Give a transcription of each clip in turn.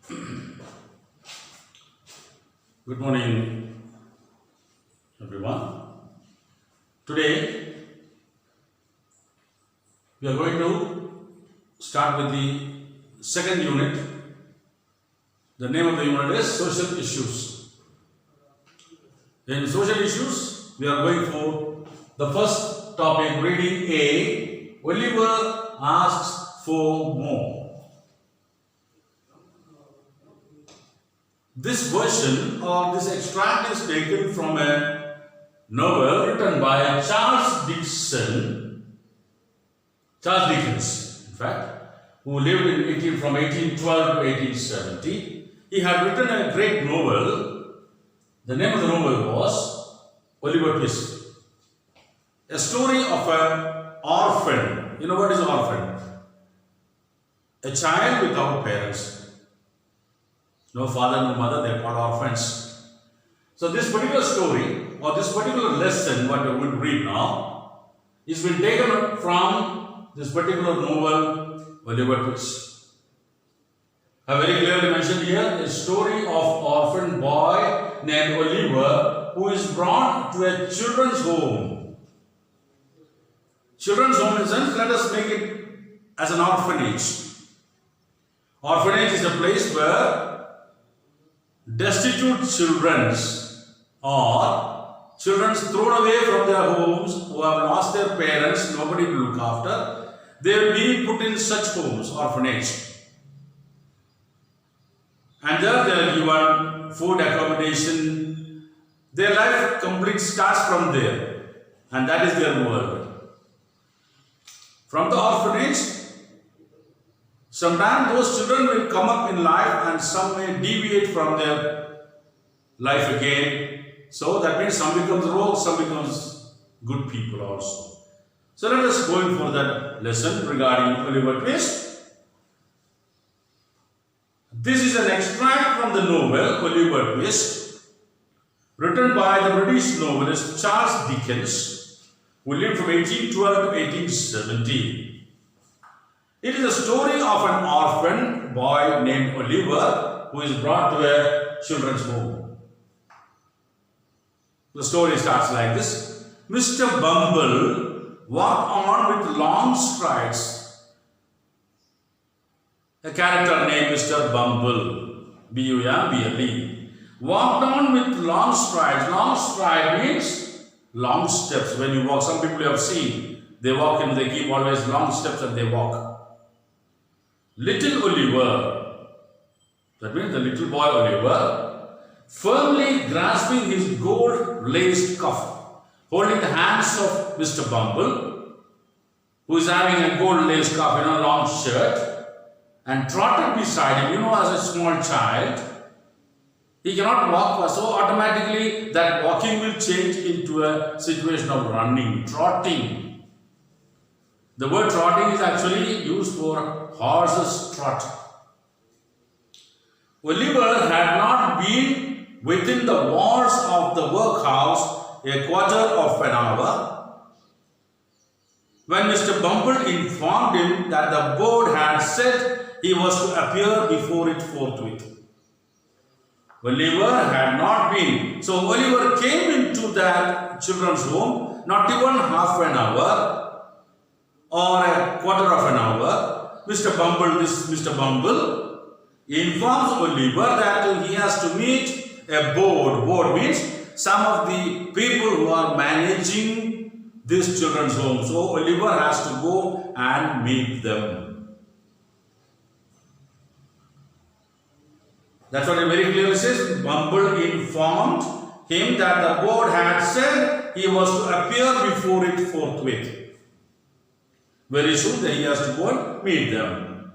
Good morning, everyone. Today we are going to start with the second unit. The name of the unit is Social Issues. In Social Issues, we are going for the first topic, reading A. Oliver asks for more. This version or this extract is taken from a novel written by Charles Dickens, in fact, who lived from 1812 to 1870. He had written a great novel. The name of the novel was Oliver Twist. A story of an orphan. You know what is an orphan? A child without parents. No father, no mother, they are called orphans. So this particular story or this particular lesson, what we are going to read now, is been taken from this particular novel, Oliver Twist. I very clearly mentioned here a story of orphan boy named Oliver who is brought to a children's home. Children's home in the sense, let us make it as an orphanage. Orphanage is a place where destitute children or children thrown away from their homes who have lost their parents, nobody to look after, they will be put in such homes, orphanage. And there they are given food, accommodation. Their life complete starts from there, and that is their world. From the orphanage, sometimes those children will come up in life and some may deviate from their life again. So that means some becomes rogue, some becomes good people also. So let us go in for that lesson regarding Oliver Twist. This is an extract from the novel Oliver Twist, written by the British novelist Charles Dickens, who lived from 1812 to 1870. It is a story of an orphan boy named Oliver who is brought to a children's home. The story starts like this. Mr. Bumble walked on with long strides. A character named Mr. Bumble, B-U-M-B-L-E, walked on with long strides. Long stride means long steps. When you walk, some people you have seen, they walk and they keep always long steps and they walk. Little Oliver, that means the little boy Oliver, firmly grasping his gold-laced cuff, holding the hands of Mr. Bumble, who is having a gold-laced cuff in a long shirt, and trotted beside him. You know, as a small child, he cannot walk, so automatically that walking will change into a situation of running, trotting. The word trotting is actually used for horses trot. Oliver had not been within the walls of the workhouse a quarter of an hour when Mr. Bumble informed him that the board had said he was to appear before it forthwith. Oliver had not been. So Oliver came into that children's home not even half an hour or a quarter of an hour. Mr. Bumble informs Oliver that he has to meet a board. Board means some of the people who are managing this children's home. So Oliver has to go and meet them. That's what it very clearly says. Bumble informed him that the board had said he was to appear before it forthwith. Very soon he has to go and meet them.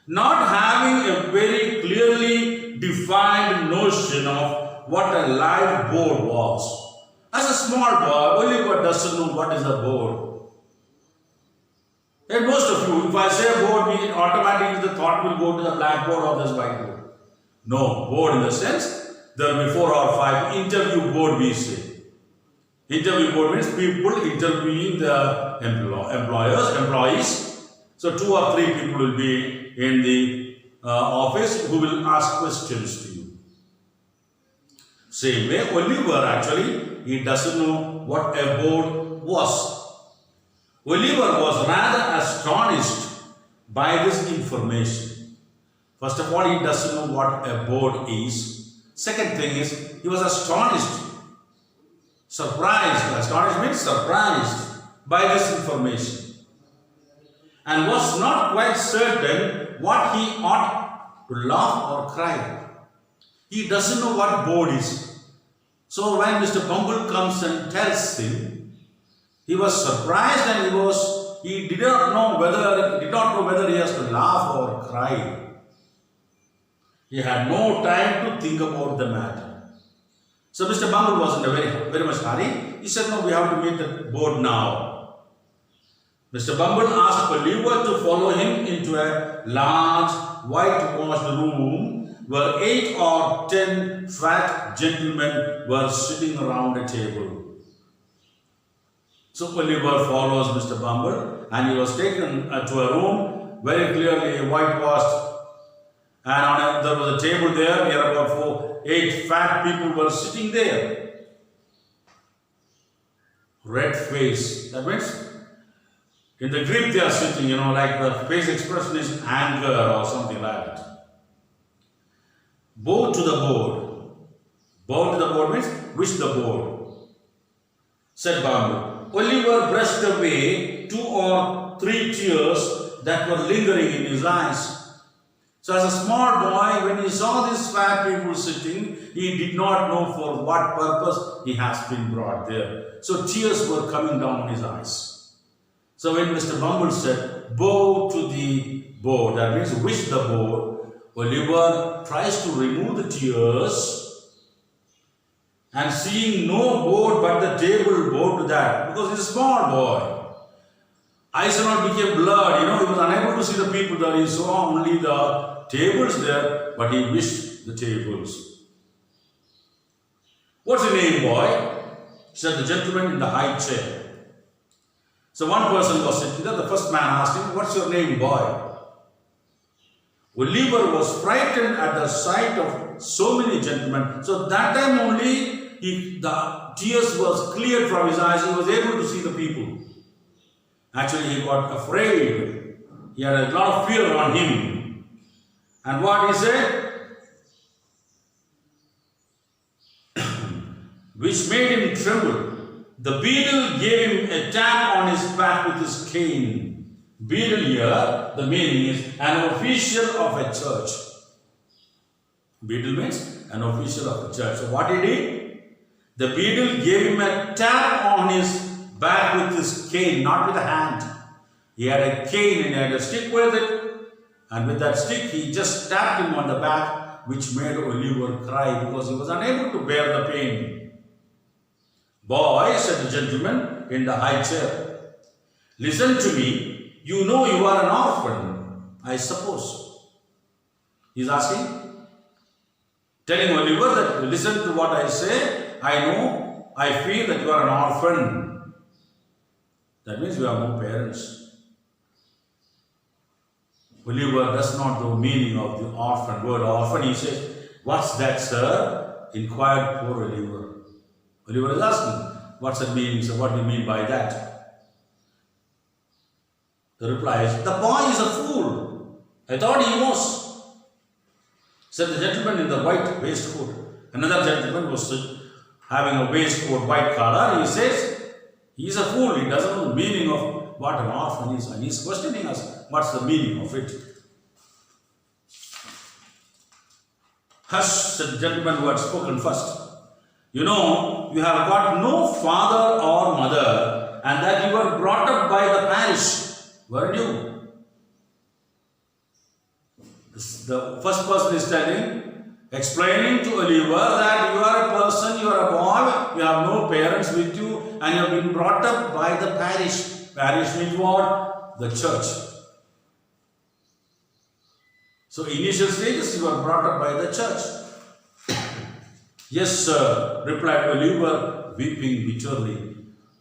Not having a very clearly defined notion of what a live board was. As a small boy, Oliver doesn't know what is a board. And most of you, if I say board, automatically the thought will go to the blackboard or this whiteboard. No, board in the sense, there will be 4 or 5 interview board we say. Interview board means people interviewing the employees. So 2 or 3 people will be in the office who will ask questions to you. Same way, Oliver actually, he doesn't know what a board was. Oliver was rather astonished by this information. First of all, he doesn't know what a board is. Second thing is, he was astonished, surprised. Astonished means surprised by this information, and was not quite certain what he ought to laugh or cry. He doesn't know what board is. So when Mr. Bumble comes and tells him, he was surprised, and he did not know whether he has to laugh or cry. He had no time to think about the matter. So Mr. Bumble was in a very much hurry. He said, "No, we have to meet the board now." Mr. Bumble asked Oliver to follow him into a large whitewashed room where 8 or 10 fat gentlemen were sitting around a table. So Oliver follows Mr. Bumble, and he was taken to a room very clearly whitewashed, and there was a table there. Near about 8 fat people were sitting there. Red face. That means in the grip they are sitting, like the face expression is anger or something like that. Bow to the board. Bow to the board means wish the board, said Bumble. Oliver brushed away 2 or 3 tears that were lingering in his eyes. So as a small boy, when he saw these fat people sitting, he did not know for what purpose he has been brought there. So tears were coming down his eyes. So when Mr. Bumble said, bow to the board, that means wish the board, Oliver tries to remove the tears, and seeing no board but the table, bowed to that, because he's a small boy. Eyes became blurred, he was unable to see the people there. He saw only the tables there, but he wished the tables. "What's your name, boy?" said the gentleman in the high chair. So one person was sitting there. The first man asked him, "What's your name, boy?" Oliver was frightened at the sight of so many gentlemen. So that time only, the tears was cleared from his eyes. He was able to see the people. Actually, he got afraid. He had a lot of fear on him. And what he said? Which made him tremble. The beadle gave him a tap on his back with his cane. Beadle here, the meaning is an official of a church. Beadle means an official of the church. So what did he? The beadle gave him a tap on his back with his cane, not with a hand. He had a cane and he had a stick with it, and with that stick he just tapped him on the back, which made Oliver cry because he was unable to bear the pain. "Boy," said the gentleman in the high chair, "listen to me. You know you are an orphan, I suppose." He's asking, telling Oliver that, listen to what I say. I feel that you are an orphan. That means you have no parents. Oliver does not know the meaning of the orphan, word orphan. He says, "What's that, sir?" inquired poor Oliver. Oliver is asking, what's the meaning? So what do you mean by that? The reply is, "The boy is a fool. I thought he was," said the gentleman in the white waistcoat. Another gentleman was having a waistcoat, white collar. He says, he's a fool. He doesn't know the meaning of what an orphan is. And he's questioning us, what's the meaning of it? "Hush," said the gentleman who had spoken first. "You know, you have got no father or mother, and that you were brought up by the parish, weren't you?" The first person is explaining to Oliver that you are a person, you are a boy, you have no parents with you, and you have been brought up by the parish. Parish means what? The church. So initial stages, you were brought up by the church. "Yes, sir," replied Oliver, weeping bitterly.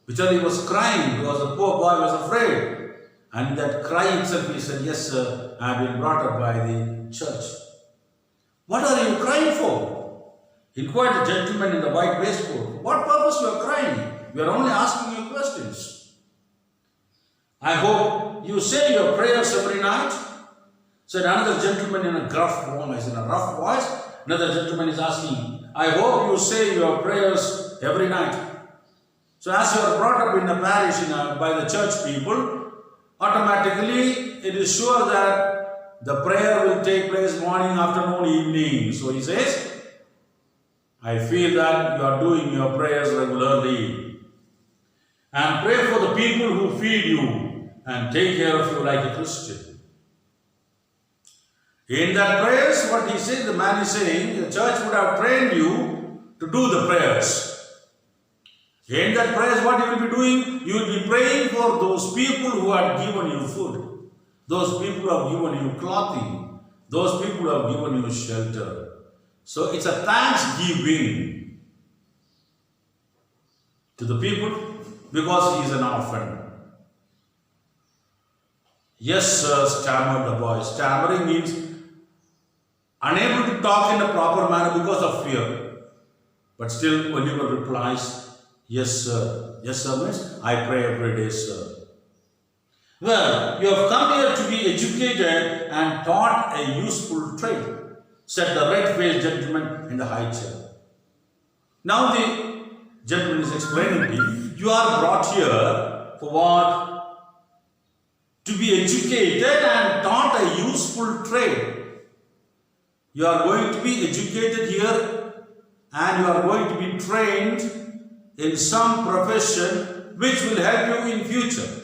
Bitterly was crying because the poor boy was afraid. And that cry itself, he said, "Yes, sir, have been brought up by the church. What are you crying for? Inquired the gentleman in the white waistcoat. What purpose you are crying? We are only asking you questions. I hope you say your prayers every night, said another gentleman in a gruff voice. In a rough voice, another gentleman is asking, I hope you say your prayers every night. So as you are brought up in a parish by the church people, automatically it is sure that the prayer will take place morning, afternoon, evening. So he says, I feel that you are doing your prayers regularly. And pray for the people who feed you and take care of you like a Christian. In that prayers, what he says, the man is saying, the church would have trained you to do the prayers. In that prayers, what you will be doing? You will be praying for those people who have given you food. Those people who have given you clothing. Those people who have given you shelter. So it's a thanksgiving to the people because he is an orphan. Yes, sir, stammered the boy. Stammering means unable to talk in a proper manner because of fear. But still, Oliver replies, yes, sir. Yes, sir means I pray every day, sir. Well, you have come here to be educated and taught a useful trade, said the red-faced gentleman in the high chair. Now the gentleman is explaining to you, you are brought here for what? To be educated and taught a useful trade. You are going to be educated here and you are going to be trained in some profession which will help you in future.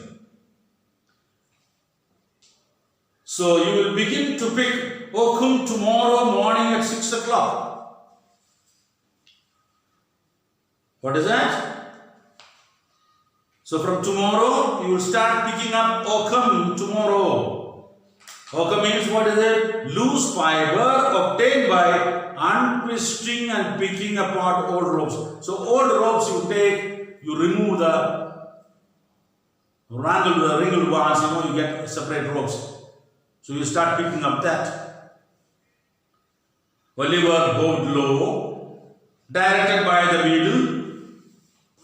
So you will begin to pick oakum tomorrow morning at 6 o'clock. What is that? So from tomorrow, you will start picking up oakum tomorrow. Oakum means what is it? Loose fiber obtained by untwisting and picking apart old ropes. So old ropes you take, you remove the wrinkled ones, you get separate ropes. So you start picking up that. Oliver bowed low, directed by the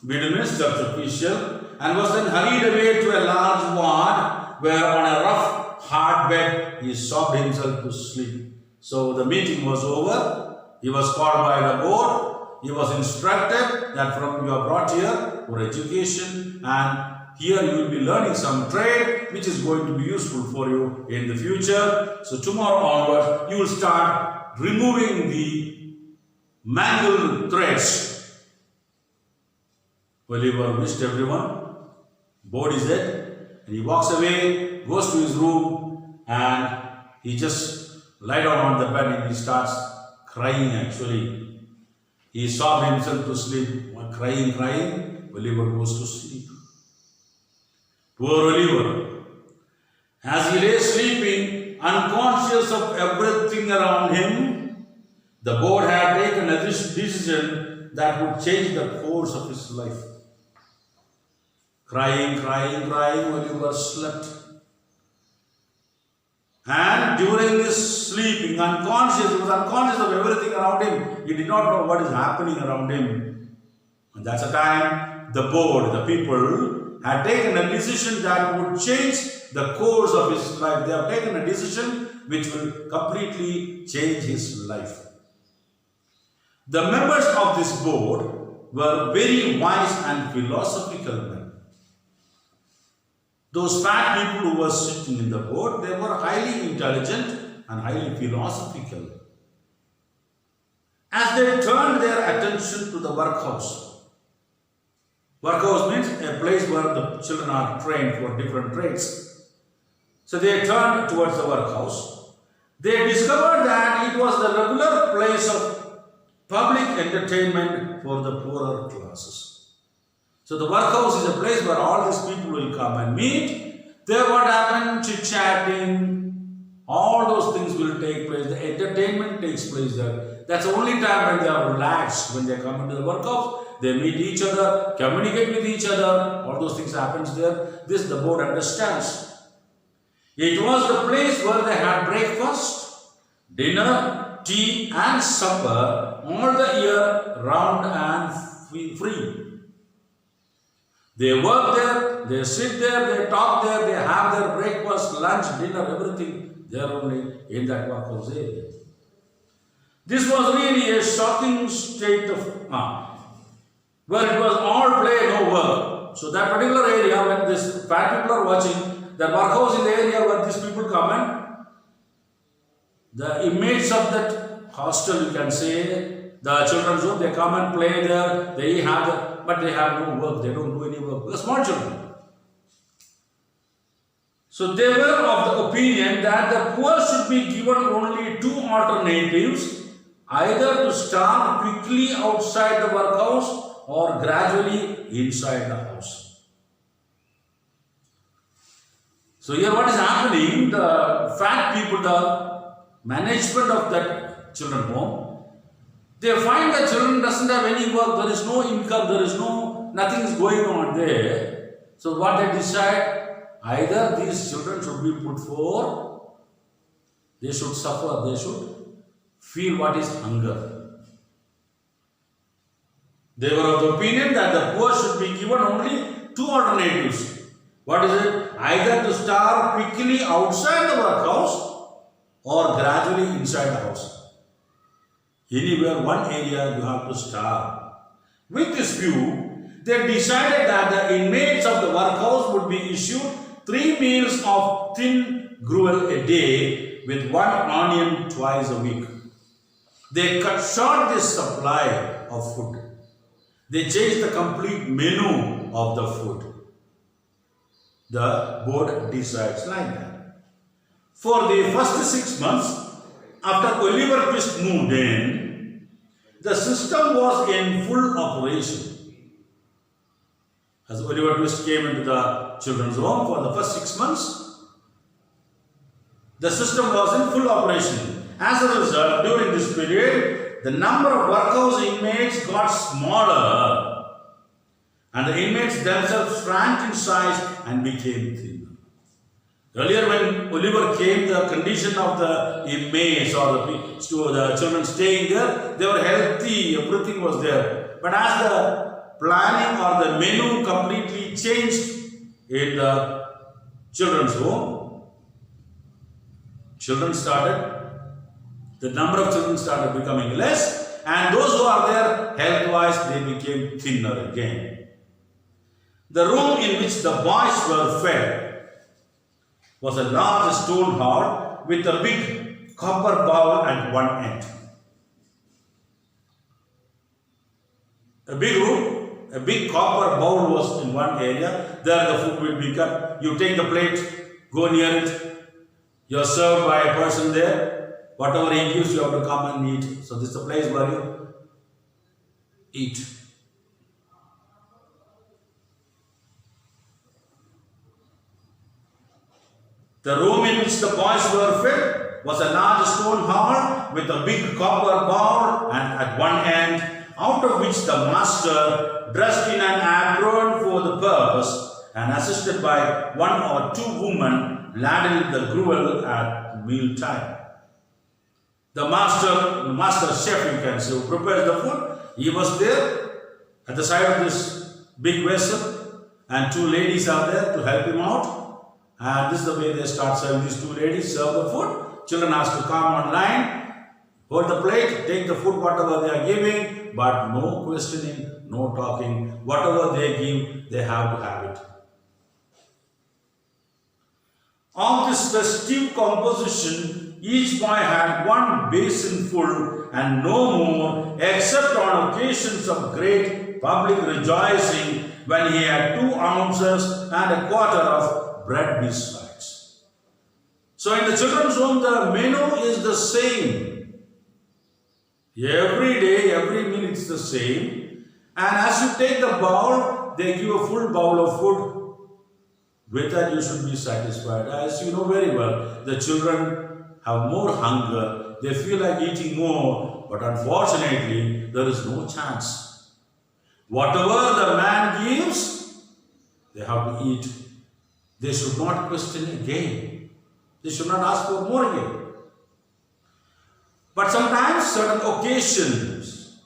beadle means church official, and was then hurried away to a large ward where on a rough, hard bed he sobbed himself to sleep. So the meeting was over. He was called by the board. He was instructed that you are brought here for education and here you will be learning some trade which is going to be useful for you in the future. So tomorrow onwards you will start removing the mangled threads. Oliver wished everyone. Board is dead. And he walks away, goes to his room and he just lies down on the bed and he starts crying actually. He sobbed himself to sleep. Crying. Oliver goes to sleep. Poor Oliver. As he lay sleeping, unconscious of everything around him, the board had taken a decision that would change the course of his life. Crying, Oliver slept. And during this sleeping, he was unconscious of everything around him. He did not know what is happening around him. And that's the time the board, the people, had taken a decision that would change the course of his life. They have taken a decision which will completely change his life. The members of this board were very wise and philosophical men. Those fat people who were sitting in the board, they were highly intelligent and highly philosophical. As they turned their attention to the workhouse. Workhouse means a place where the children are trained for different trades. So they turned towards the workhouse. They discovered that it was the regular place of public entertainment for the poorer classes. So the workhouse is a place where all these people will come and meet. There what happened? Chit-chatting. All those things will take place. The entertainment takes place there. That's the only time when they are relaxed. When they come into the workhouse, they meet each other, communicate with each other. All those things happens there. This the board understands. It was the place where they had breakfast, dinner, tea, and supper all the year round and free. They work there, they sit there, they talk there, they have their breakfast, lunch, dinner, everything there only in that workhouse area. This was really a shocking state of where it was all play, no work. So that particular area, when this fat people are watching, the workhouse in the area where these people come and the inmates of that hostel, you can say, the children's home, they come and play there, they have but they have no work, they don't do any work. They're small children. So they were of the opinion that the poor should be given only two alternatives, either to starve quickly outside the workhouse or gradually inside the house. So here what is happening, the fat people, the management of that children home, they find the children doesn't have any work, there is no income, there is nothing is going on there. So what they decide, either these children should be put for, they should suffer, they should feel what is hunger. They were of the opinion that the poor should be given only two alternatives. What is it? Either to starve quickly outside the workhouse or gradually inside the house. Anywhere, one area you have to starve. With this view, they decided that the inmates of the workhouse would be issued 3 meals of thin gruel a day with 1 onion twice a week. They cut short this supply of food. They changed the complete menu of the food. The board decides like that. For the first 6 months, after Oliver Twist moved in, the system was in full operation. As Oliver Twist came into the children's home for the first 6 months, the system was in full operation. As a result, during this period, the number of workhouse inmates got smaller and the inmates themselves shrank in size and became thinner. Earlier when Oliver came, the condition of the inmates or the children staying there, they were healthy, everything was there. But as the planning or the menu completely changed in the children's home, the number of children started becoming less, and those who are there health-wise, they became thinner again. The room in which the boys were fed was a large stone hall with a big copper bowl at one end. A big room, a big copper bowl was in one area. There the food will be cut. You take the plate, go near it. You're served by a person there. Whatever he gives, you have to come and eat. So this is the place where you eat. The room in which the boys were fed was a large stone hall with a big copper bowl and at one end, out of which the master, dressed in an apron for the purpose and assisted by 1 or 2 women, ladled the gruel at meal time. The master chef, you can say, who prepares the food, he was there at the side of this big vessel, and 2 ladies are there to help him out. And this is the way they start serving. These 2 ladies serve the food. Children has to come on line, hold the plate, take the food, whatever they are giving, but no questioning, no talking. Whatever they give, they have to have it. Of this festive composition, each boy had 1 basin full and no more, except on occasions of great public rejoicing when he had 2 ounces and a quarter of bread besides. So in the children's home, the menu is the same. Every day, every meal is the same. And as you take the bowl, they give a full bowl of food. With that, you should be satisfied. As you know very well, the children have more hunger. They feel like eating more, but unfortunately, there is no chance. Whatever the man gives, they have to eat. They should not question again. They should not ask for more again. But sometimes, certain occasions,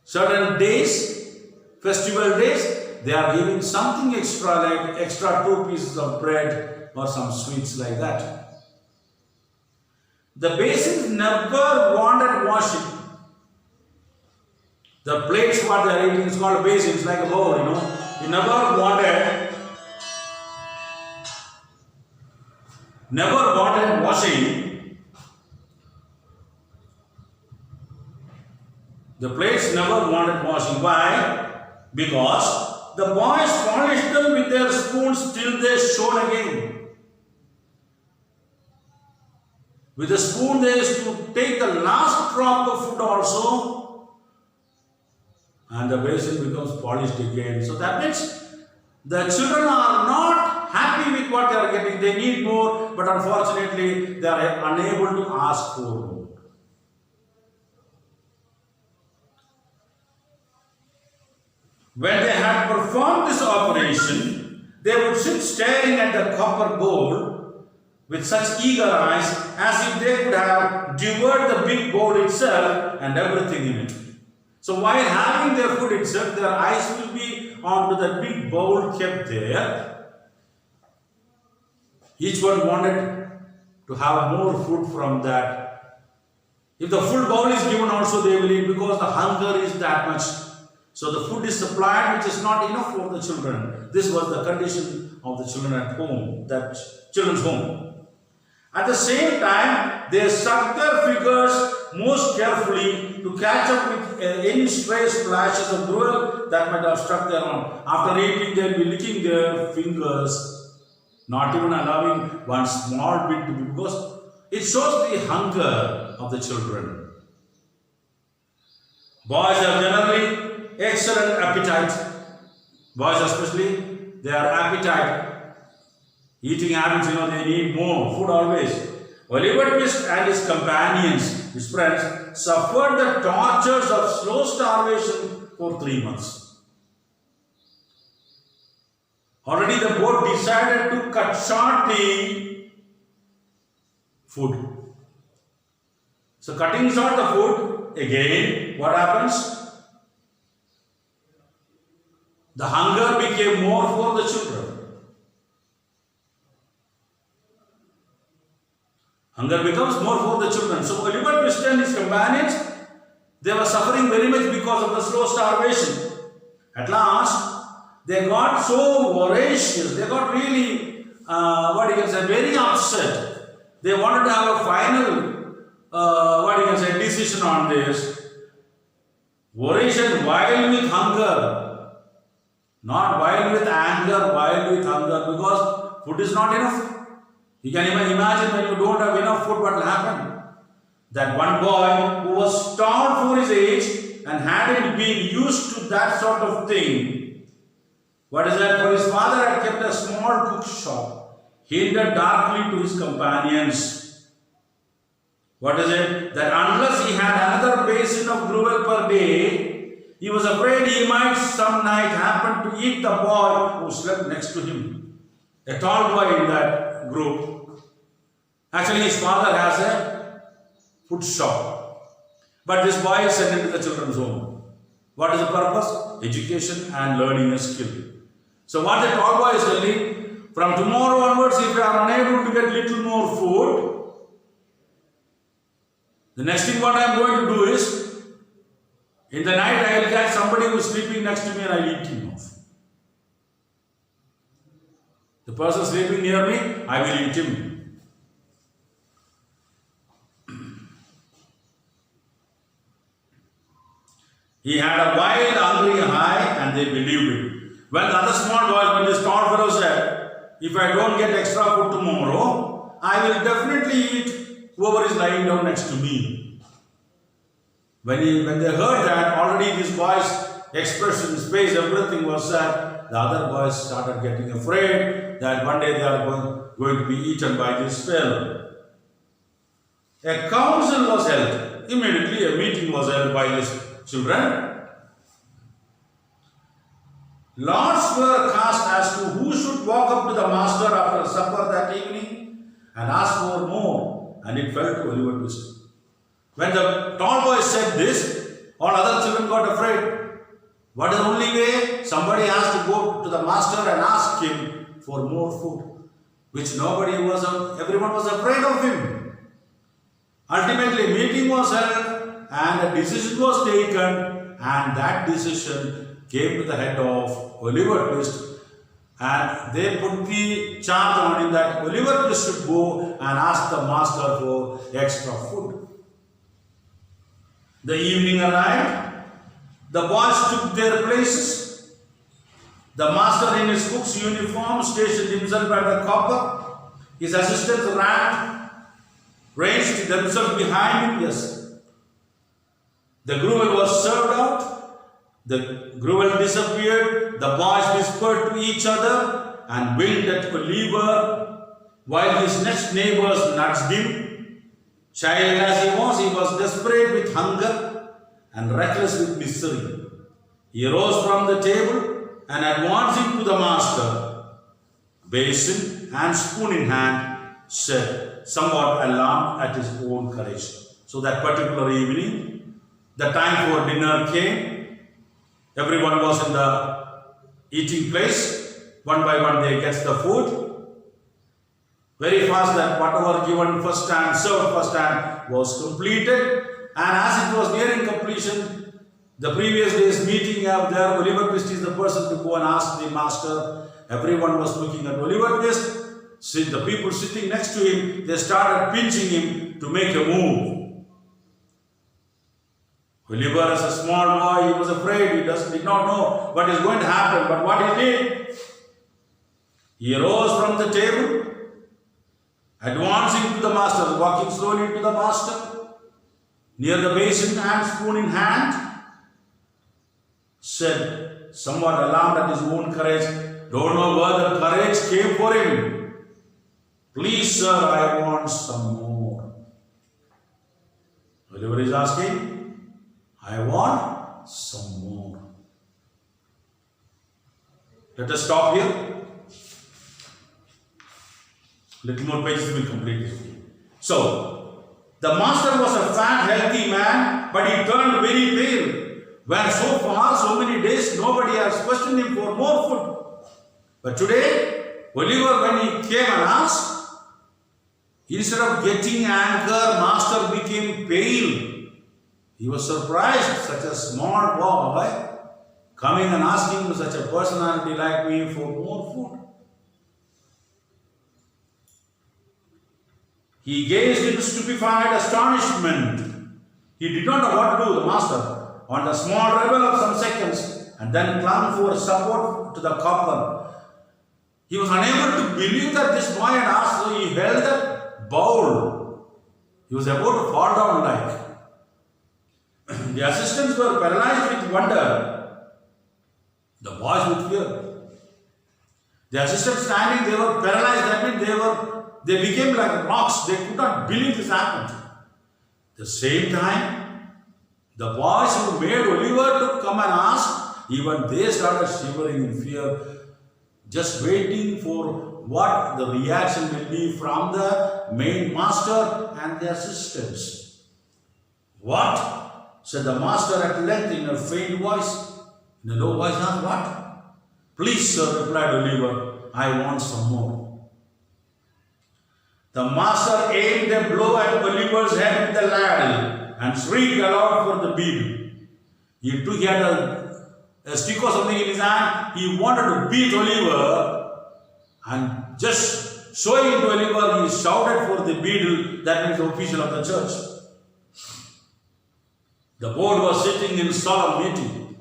certain days, festival days, they are giving something extra, like extra 2 pieces of bread or some sweets like that. The basins never wanted washing. The plates what they are eating is called basins, like a bowl, You never wanted washing. The plates never wanted washing. Why? Because the boys polished them with their spoons till they shone again. With the spoon they used to take the last drop of food also, and the basin becomes polished again. So that means the children are not happy with what they are getting. They need more, but unfortunately they are unable to ask for more. When they had performed this operation, they would sit staring at the copper bowl with such eager eyes as if they could have devoured the big bowl itself and everything in it. So while having their food itself, their eyes will be onto the big bowl kept there. Each one wanted to have more food from that. If the full bowl is given also, they will eat, because the hunger is that much. So the food is supplied which is not enough for the children. This was the condition of the children at home, that children's home. At the same time, they suck their fingers most carefully to catch up with any stray splashes of gruel that might have struck their arm. After eating, they will be licking their fingers, not even allowing one small bit to be, because it shows the hunger of the children. Boys have generally excellent appetite. Boys especially, their appetite, eating habits, they need more food always. Oliver Twist and his companions, his friends, suffered the tortures of slow starvation for 3 months. Already the board decided to cut short the food. So cutting short the food, again, what happens? The hunger became more for the children. Hunger becomes more for the children. So Oliver Twist and his companions, they were suffering very much because of the slow starvation. At last, they got so voracious, they got really, very upset. They wanted to have a final, decision on this. Voracious, wild with hunger. Not wild with anger, wild with hunger, because food is not enough. You can even imagine when you don't have enough food, what will happen? That one boy who was starved for his age and hadn't been used to that sort of thing. What is that? For his father had kept a small cook shop, hinted darkly to his companions. What is it? That unless he had another basin of gruel per day, he was afraid he might some night happen to eat the boy who slept next to him. A tall boy in that group. Actually, his father has a food shop. But this boy is sent into the children's home. What is the purpose? Education and learning a skill. So what the tall boy is telling, from tomorrow onwards, if you are unable to get little more food, the next thing what I am going to do is, in the night I will catch somebody who is sleeping next to me and I will eat him off. The person sleeping near me, I will eat him. He had a wild, hungry eye and they believed it. When the other small boys, when this tall fellow said, if I don't get extra food tomorrow, I will definitely eat whoever is lying down next to me. When they heard that, already this boy's expression, his face, everything was sad. The other boys started getting afraid that one day they are going to be eaten by this fellow. A council was held. Immediately a meeting was held by these children. Lots were cast as to who should walk up to the master after supper that evening and ask for more, and it fell to Oliver Twist. When the tall boy said this, all other children got afraid. What is the only way? Somebody has to go to the master and ask him for more food, which everyone was afraid of him. Ultimately, meeting was held and a decision was taken, and that decision came to the head of Oliver Twist, and they put the charge on him that Oliver Twist should go and ask the master for extra food. The evening arrived. The boys took their places. The master in his cook's uniform stationed himself at the copper. His assistants ranged themselves behind him. Yes. The gruel was served out. The gruel disappeared. The boys whispered to each other and winked at Oliver while his next neighbors nudged him. Child as he was desperate with hunger and reckless with misery. He rose from the table and advancing to the master, basin and spoon in hand, said, somewhat alarmed at his own courage. So that particular evening, the time for dinner came. Everyone was in the eating place. One by one they get the food. Very fast that whatever given first time, served first time was completed. And as it was nearing completion, the previous day's meeting up there, Oliver Twist is the person to go and ask the master. Everyone was looking at Oliver Twist. The people sitting next to him, they started pinching him to make a move. Oliver, as a small boy, he was afraid. He did not know what is going to happen. But what he did, he rose from the table, advancing to the master, walking slowly to the master, near the basin and spoon in hand, said, somewhat alarmed at his own courage, don't know where the courage came for him. Please, sir, I want some more. Oliver is asking, I want some more. Let us stop here. Little more pages will complete this. So, the master was a fat, healthy man, but he turned very pale. When so far, so many days, nobody has questioned him for more food. But today, Oliver, when he came and asked, instead of getting anger, master became pale. He was surprised, such a small boy coming and asking such a personality like me for more food. He gazed in stupefied astonishment. He did not know what to do, the master, on the small rebel of some seconds, and then clung for support to the copper. He was unable to believe that this boy had asked, so he held that bowl. He was about to fall down like. The assistants were paralyzed with wonder. The boys with fear. The assistants standing, they were paralyzed. That means they became like rocks. They could not believe this happened. At the same time, the boys who made Oliver to come and ask, even they started shivering in fear, just waiting for what the reaction will be from the main master and the assistants. What? Said the master at length in a faint voice. In a low voice, what? Please, sir, replied Oliver, I want some more. The master aimed a blow at Oliver's head with the ladle and shrieked aloud for the beetle. He had a stick or something in his hand. He wanted to beat Oliver, and just showing it to Oliver, he shouted for the beadle, that means the official of the church. The board was sitting in solemn meeting.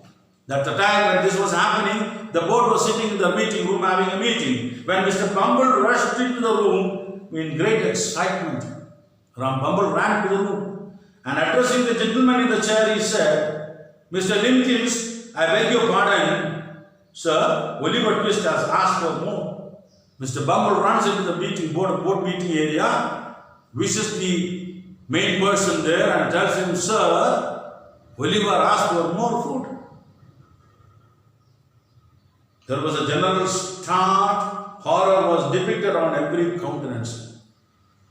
At the time when this was happening, the board was sitting in the meeting room having a meeting. When Mr. Bumble rushed into the room in great excitement, Bumble ran to the room and addressing the gentleman in the chair, he said, Mr. Limkins, I beg your pardon, sir, Oliver Twist has asked for more. Mr. Bumble runs into the board meeting area, wishes the main person there and tells him, sir, Oliver asked for more food. There was a general start. Horror was depicted on every countenance.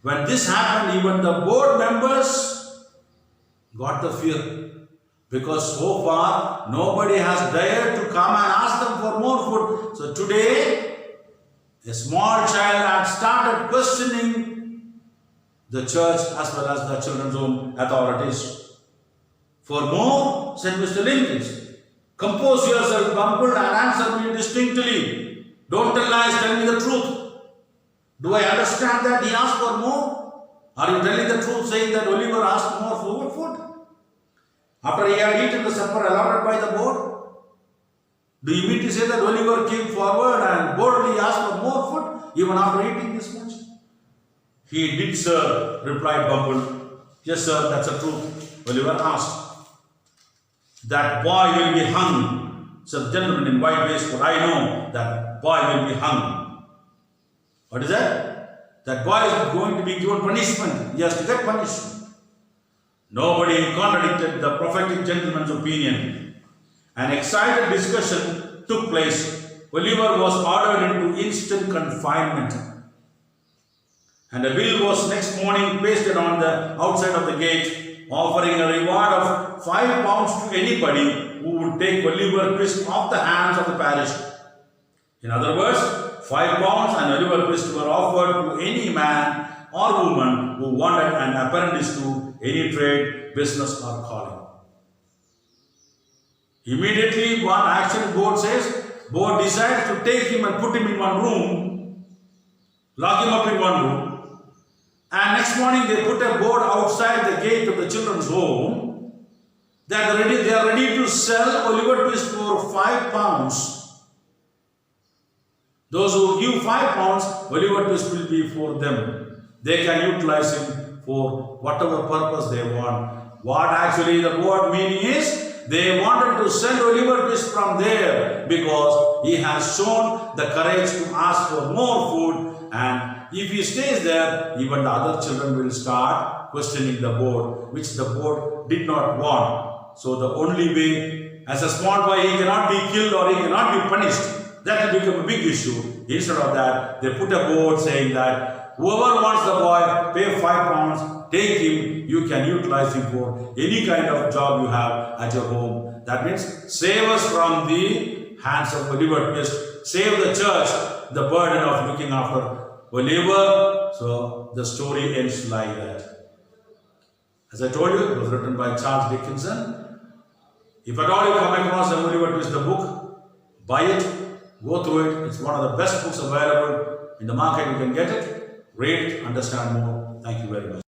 When this happened, even the board members got the fear. Because so far, nobody has dared to come and ask them for more food. So today, a small child had started questioning the church as well as the children's home authorities. For more, said Mr. Lincoln, compose yourself, Bumble, and answer me distinctly. Don't tell lies, tell me the truth. Do I understand that he asked for more? Are you telling the truth, saying that Oliver asked more for food? After he had eaten the supper allotted by the board? Do you mean to say that Oliver came forward and boldly asked for more food even after eating this much? He did, sir, replied Bumble. Yes, sir, that's the truth. Oliver asked. That boy will be hung, said the gentleman in white waistcoat. I know that boy will be hung. What is that? That boy is going to be given punishment. He has to get punished. Nobody contradicted the prophetic gentleman's opinion. An excited discussion took place. Oliver was ordered into instant confinement. And a bill was next morning pasted on the outside of the gate, offering a reward of £5 to anybody who would take Oliver Twist off the hands of the parish. In other words, £5 and Oliver Twist were offered to any man or woman who wanted an apprentice to any trade, business or calling. Immediately, one action board says, board decides to take him and put him in one room, lock him up in one room, and next morning they put a board outside the gate of the children's home that they are ready to sell Oliver Twist for £5. Those who give £5, Oliver Twist will be for them. They can utilize him for whatever purpose they want. What actually the board meaning is, they wanted to send Oliver Twist from there because he has shown the courage to ask for more food, and if he stays there, even the other children will start questioning the board, which the board did not want. So the only way, as a small boy, he cannot be killed or he cannot be punished. That will become a big issue. Instead of that, they put a board saying that whoever wants the boy, pay £5, take him, you can utilize him for any kind of job you have at your home. That means save us from the hands of Oliver Twist, save the church the burden of looking after Oliver. So the story ends like that. As I told you, it was written by Charles Dickinson. If at all you come across a Oliver Twist the book, buy it, go through it. It's one of the best books available in the market. You can get it. Read it, understand more. Thank you very much.